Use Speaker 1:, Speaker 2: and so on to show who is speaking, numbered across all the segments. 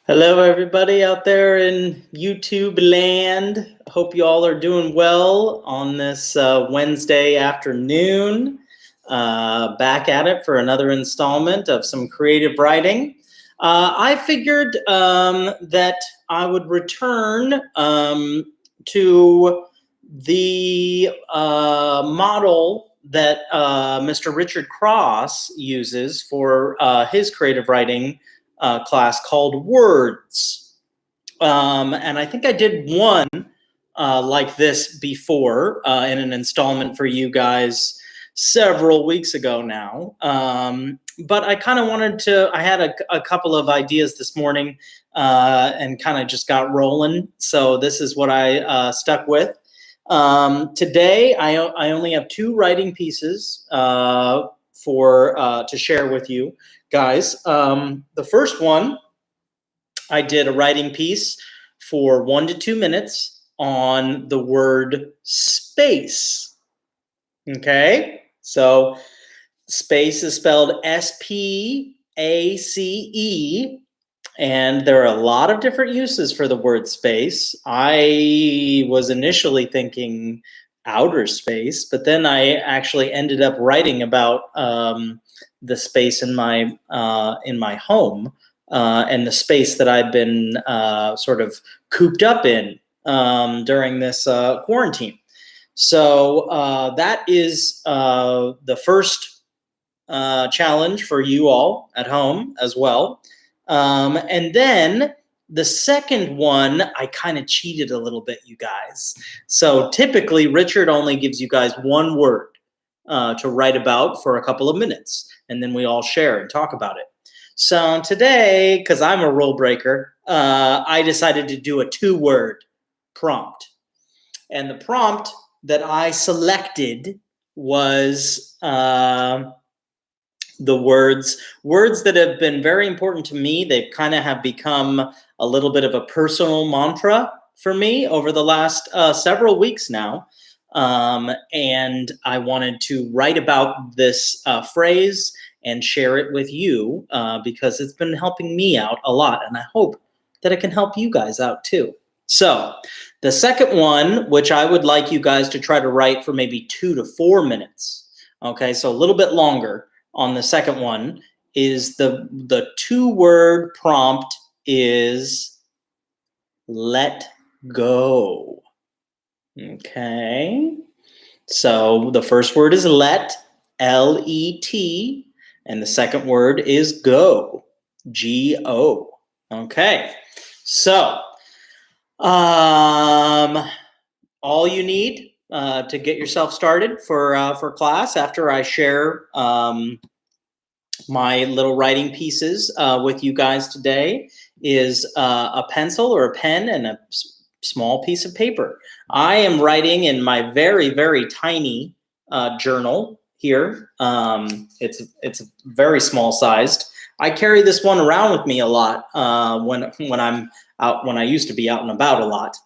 Speaker 1: Hello, everybody out there in YouTube land. Hope you all are doing well on this Wednesday afternoon. Back at it for another installment of some creative writing. I figured that I would return to the model that Mr. Richard Cross uses for his creative writing class called Words. And I think I did one like this before in an installment for you guys several weeks ago now. But I kind of wanted to, I had a couple of ideas this morning and kind of just got rolling. So this is what I stuck with. Today, I only have two writing pieces to share with you guys. The first one, I did a writing piece for 1 to 2 minutes on the word space. Okay, so space is spelled S-P-A-C-E, and there are a lot of different uses for the word space. I was initially thinking outer space, but then I actually ended up writing about the space in my home and the space that I've been sort of cooped up in during this quarantine. So that is the first challenge for you all at home as well. And then the second one, I kind of cheated a little bit, you guys. So typically, Richard only gives you guys one word to write about for a couple of minutes, and then we all share and talk about it. So today, because I'm a rule breaker, I decided to do a 2-word prompt. And the prompt that I selected was the words that have been very important to me. They kind of have become a little bit of a personal mantra for me over the last several weeks now. And I wanted to write about this phrase and share it with you because it's been helping me out a lot. And I hope that it can help you guys out too. So the second one, which I would like you guys to try to write for maybe 2 to 4 minutes. Okay, so a little bit longer on the second one, is the 2-word prompt is let go. Okay, so the first word is let, L-E-T, and the second word is go, G-O. Okay, so all you need to get yourself started for class after I share my little writing pieces with you guys today is a pencil or a pen and a small piece of paper. I am writing in my very, very tiny journal here. It's very small sized. I carry this one around with me a lot when I'm out, when I used to be out and about a lot.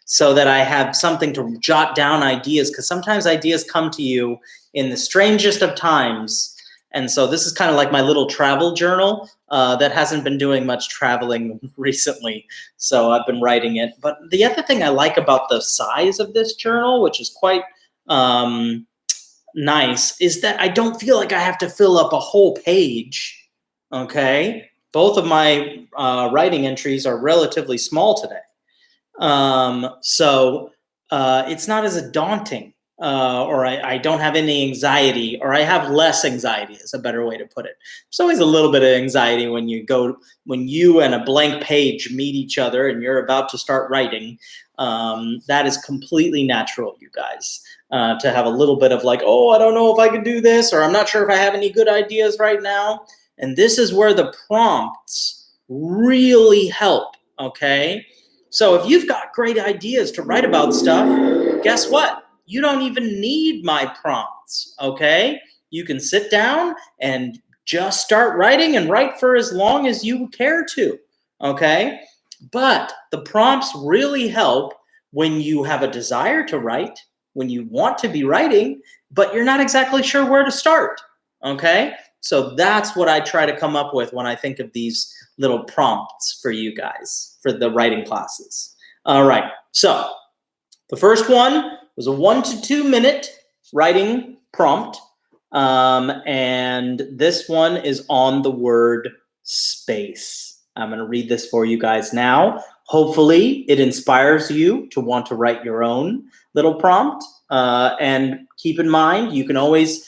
Speaker 1: So that I have something to jot down ideas, because sometimes ideas come to you in the strangest of times. And so this is kind of like my little travel journal that hasn't been doing much traveling recently. So I've been writing it. But the other thing I like about the size of this journal, which is quite nice, is that I don't feel like I have to fill up a whole page. Okay. Both of my writing entries are relatively small today. So it's not as daunting, or I don't have any anxiety, or I have less anxiety is a better way to put it. There's always a little bit of anxiety when you and a blank page meet each other and you're about to start writing. That is completely natural, you guys, to have a little bit of like, oh, I don't know if I can do this, or I'm not sure if I have any good ideas right now. And this is where the prompts really help, okay? So if you've got great ideas to write about stuff, guess what? You don't even need my prompts, okay? You can sit down and just start writing and write for as long as you care to, okay? But the prompts really help when you have a desire to write, when you want to be writing, but you're not exactly sure where to start, okay? So that's what I try to come up with when I think of these little prompts for you guys for the writing classes. All right. So the first one was a 1 to 2 minute writing prompt. And this one is on the word space. I'm going to read this for you guys now. Hopefully it inspires you to want to write your own little prompt. And keep in mind, you can always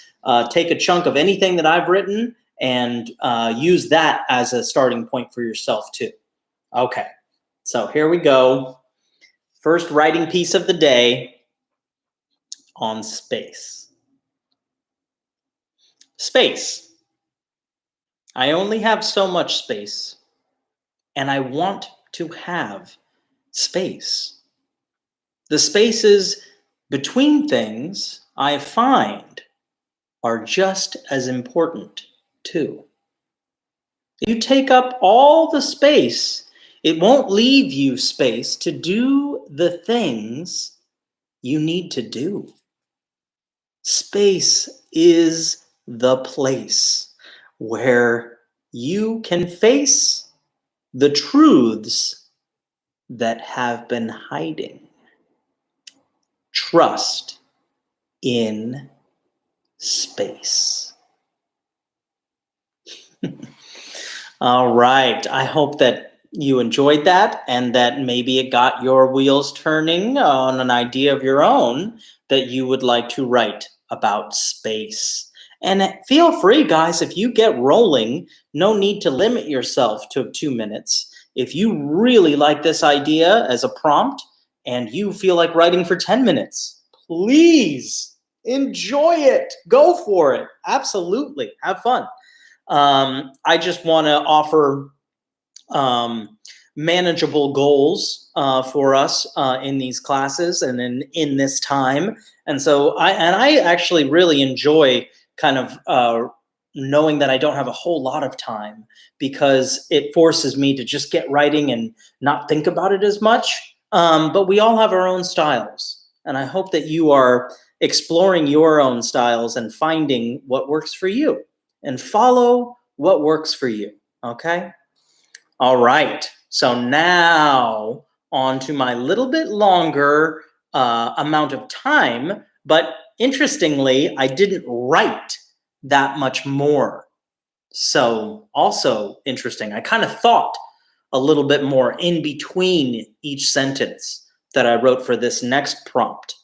Speaker 1: take a chunk of anything that I've written and use that as a starting point for yourself too. Okay, so here we go. First writing piece of the day on space. Space. I only have so much space, and I want to have space. The spaces between things I find are just as important too. If you take up all the space, it won't leave you space to do the things you need to do. Space is the place where you can face the truths that have been hiding. Trust in space. All right. I hope that you enjoyed that and that maybe it got your wheels turning on an idea of your own that you would like to write about space. And feel free, guys, if you get rolling, no need to limit yourself to 2 minutes. If you really like this idea as a prompt and you feel like writing for 10 minutes, please enjoy it. Go for it. Absolutely. Have fun. I just want to offer manageable goals for us in these classes and in this time. And so I actually really enjoy kind of knowing that I don't have a whole lot of time, because it forces me to just get writing and not think about it as much. But we all have our own styles. And I hope that you are exploring your own styles and finding what works for you, and follow what works for you. Okay? All right. So now on to my little bit longer amount of time, but interestingly, I didn't write that much more. So also interesting. I kind of thought a little bit more in between each sentence that I wrote for this next prompt.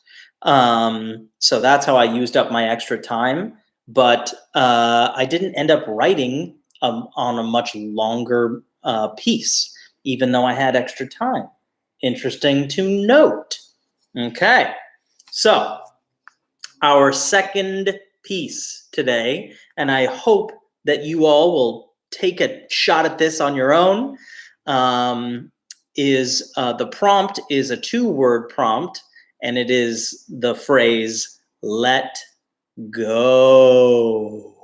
Speaker 1: So that's how I used up my extra time, but I didn't end up writing on a much longer piece, even though I had extra time. Interesting to note. Okay, so our second piece today, and I hope that you all will take a shot at this on your own, is the prompt is a 2-word prompt, and it is the phrase, let go.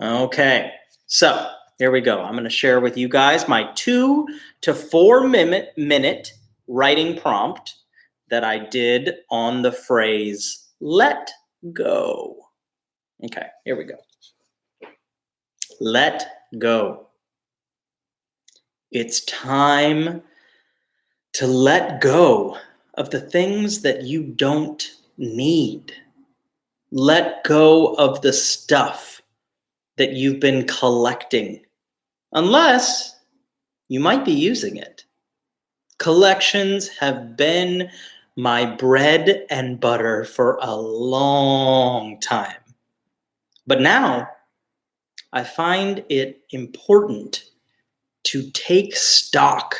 Speaker 1: Okay, so here we go. I'm going to share with you guys my 2 to 4 minute writing prompt that I did on the phrase, let go. Okay, here we go. Let go. It's time to let go of the things that you don't need. Let go of the stuff that you've been collecting, unless you might be using it. Collections have been my bread and butter for a long time. But now I find it important to take stock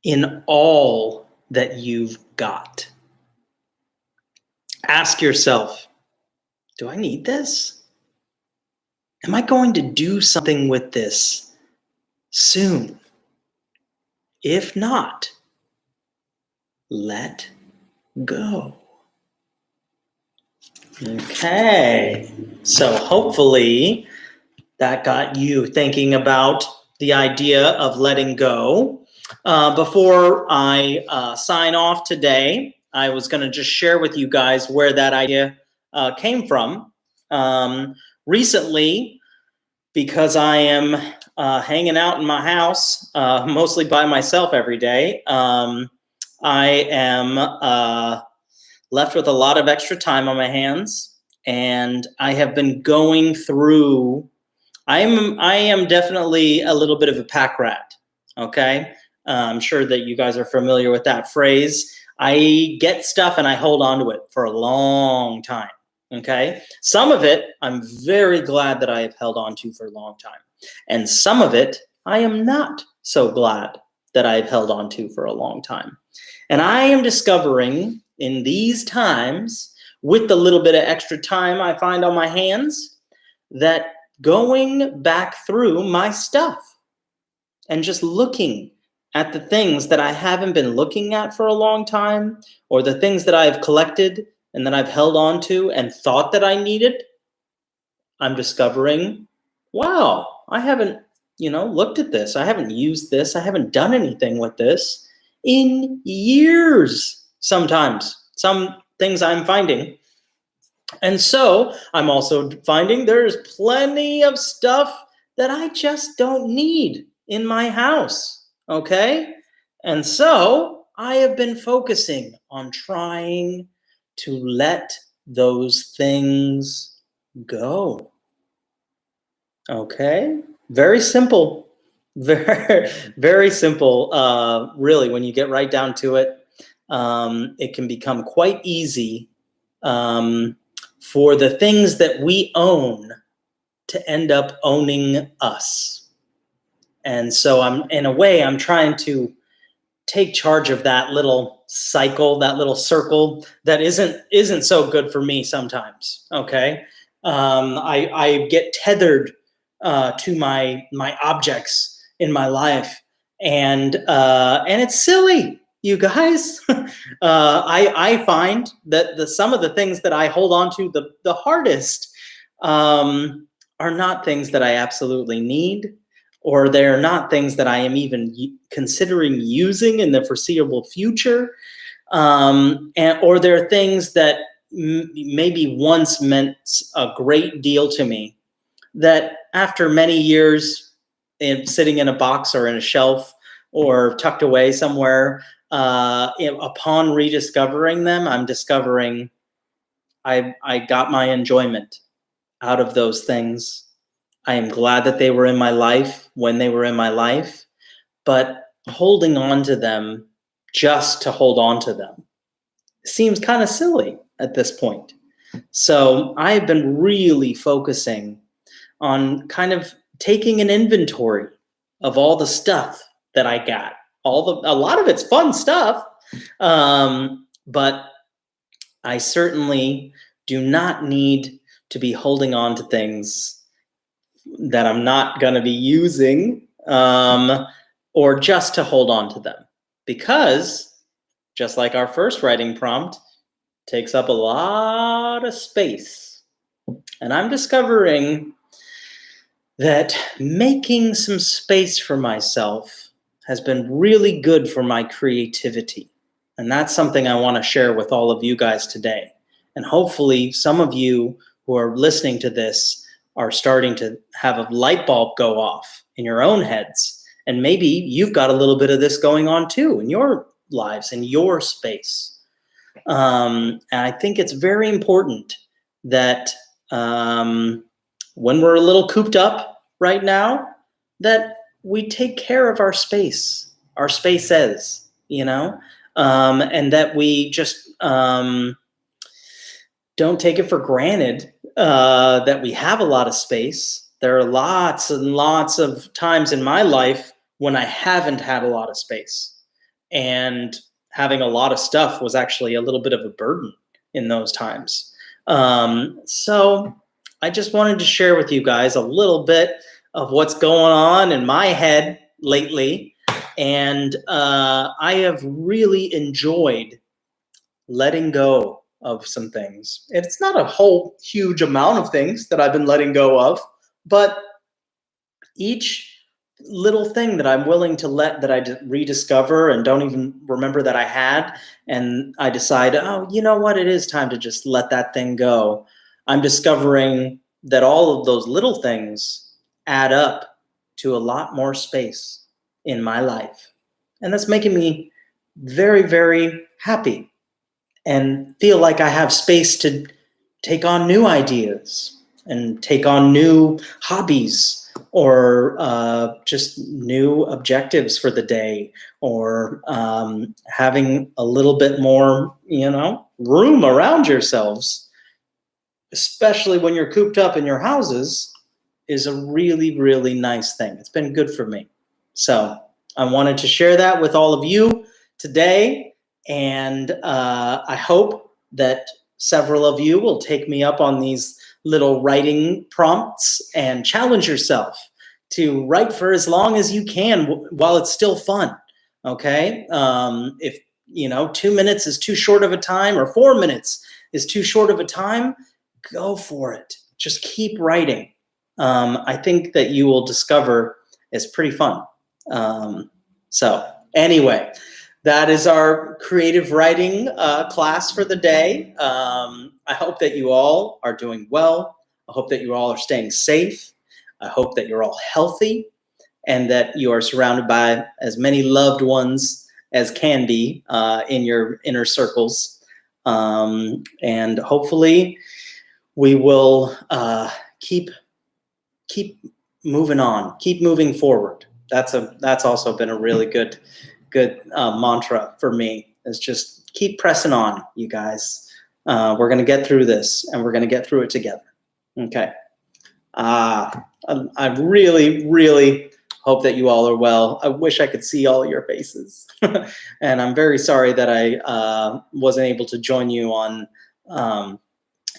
Speaker 1: in all that you've got. Ask yourself, do I need this? Am I going to do something with this soon? If not, let go. Okay, so hopefully that got you thinking about the idea of letting go. Before I sign off today, I was going to just share with you guys where that idea came from. recently, because I am hanging out in my house, mostly by myself every day, I am left with a lot of extra time on my hands, and I have been going through. I am definitely a little bit of a pack rat. Okay, I'm sure that you guys are familiar with that phrase. I get stuff and I hold on to it for a long time. Okay, some of it I'm very glad that I have held on to for a long time, and some of it I am not so glad that I've held on to for a long time. And I am discovering in these times, with the little bit of extra time I find on my hands, that going back through my stuff and just looking at the things that I haven't been looking at for a long time, or the things that I've collected and that I've held on to and thought that I needed, I'm discovering, wow, I haven't, looked at this. I haven't used this. I haven't done anything with this in years. Sometimes, some things I'm finding. And so I'm also finding there's plenty of stuff that I just don't need in my house. Okay? And so I have been focusing on trying to let those things go. Okay? Very simple. Very, very simple. Really, when you get right down to it, it can become quite easy for the things that we own to end up owning us. And so I'm trying to take charge of that little cycle, that little circle that isn't so good for me sometimes. Okay. I get tethered to my objects in my life, and it's silly, you guys. I find that some of the things that I hold on to the hardest are not things that I absolutely need, or they're not things that I am even considering using in the foreseeable future, or they're things that maybe once meant a great deal to me, that after many years sitting in a box or in a shelf or tucked away somewhere, upon rediscovering them, I'm discovering I got my enjoyment out of those things. I am glad that they were in my life when they were in my life, but holding on to them just to hold on to them seems kind of silly at this point. So I've been really focusing on kind of taking an inventory of all the stuff that I got. A lot of it's fun stuff, but I certainly do not need to be holding on to things that I'm not going to be using, or just to hold on to them, because just like our first writing prompt, takes up a lot of space. And I'm discovering that making some space for myself has been really good for my creativity. And that's something I want to share with all of you guys today. And hopefully some of you who are listening to this are starting to have a light bulb go off in your own heads. And maybe you've got a little bit of this going on too in your lives, in your space. And I think it's very important that when we're a little cooped up right now, that we take care of our spaces, and that we just don't take it for granted that we have a lot of space. There are lots and lots of times in my life when I haven't had a lot of space, and having a lot of stuff was actually a little bit of a burden in those times. So I just wanted to share with you guys a little bit of what's going on in my head lately. And I have really enjoyed letting go of some things. It's not a whole huge amount of things that I've been letting go of, but each little thing that I'm willing to let, that I rediscover and don't even remember that I had, and I decide, oh, you know what, it is time to just let that thing go. I'm discovering that all of those little things add up to a lot more space in my life. And that's making me very, very happy and feel like I have space to take on new ideas and take on new hobbies or just new objectives for the day, or having a little bit more, room around yourselves, especially when you're cooped up in your houses, is a really, really nice thing. It's been good for me. So I wanted to share that with all of you today. And I hope that several of you will take me up on these little writing prompts and challenge yourself to write for as long as you can while it's still fun. Okay. If 2 minutes is too short of a time, or 4 minutes is too short of a time, go for it. Just keep writing. I think that you will discover it's pretty fun. So anyway, that is our creative writing class for the day. I hope that you all are doing well. I hope that you all are staying safe. I hope that you're all healthy and that you are surrounded by as many loved ones as can be in your inner circles. And hopefully we will keep moving on, keep moving forward. That's also been a really good mantra for me, is just keep pressing on, you guys. We're going to get through this, and we're going to get through it together. Okay. I really, really hope that you all are well. I wish I could see all of your faces. And I'm very sorry that I wasn't able to join you on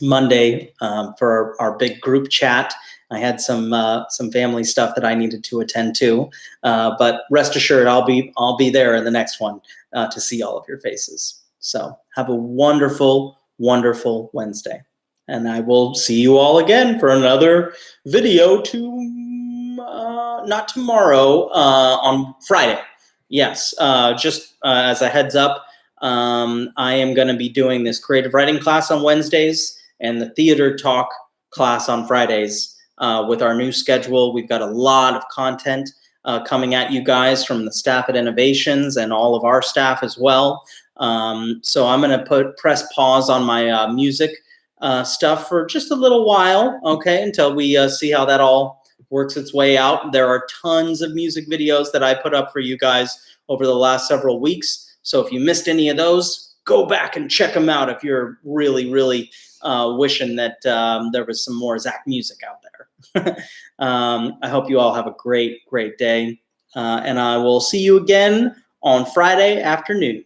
Speaker 1: Monday for our big group chat. I had some family stuff that I needed to attend to, but rest assured, I'll be there in the next one to see all of your faces. So have a wonderful, wonderful Wednesday, and I will see you all again for another video not tomorrow, on Friday. Yes, just as a heads up, I am going to be doing this creative writing class on Wednesdays and the theater talk class on Fridays. With our new schedule, we've got a lot of content coming at you guys from the staff at Innovations and all of our staff as well. So I'm going to press pause on my music stuff for just a little while, okay, until we see how that all works its way out. There are tons of music videos that I put up for you guys over the last several weeks. So if you missed any of those, go back and check them out if you're really, really wishing that there was some more Zach music out there. I hope you all have a great, great day. And I will see you again on Friday afternoon.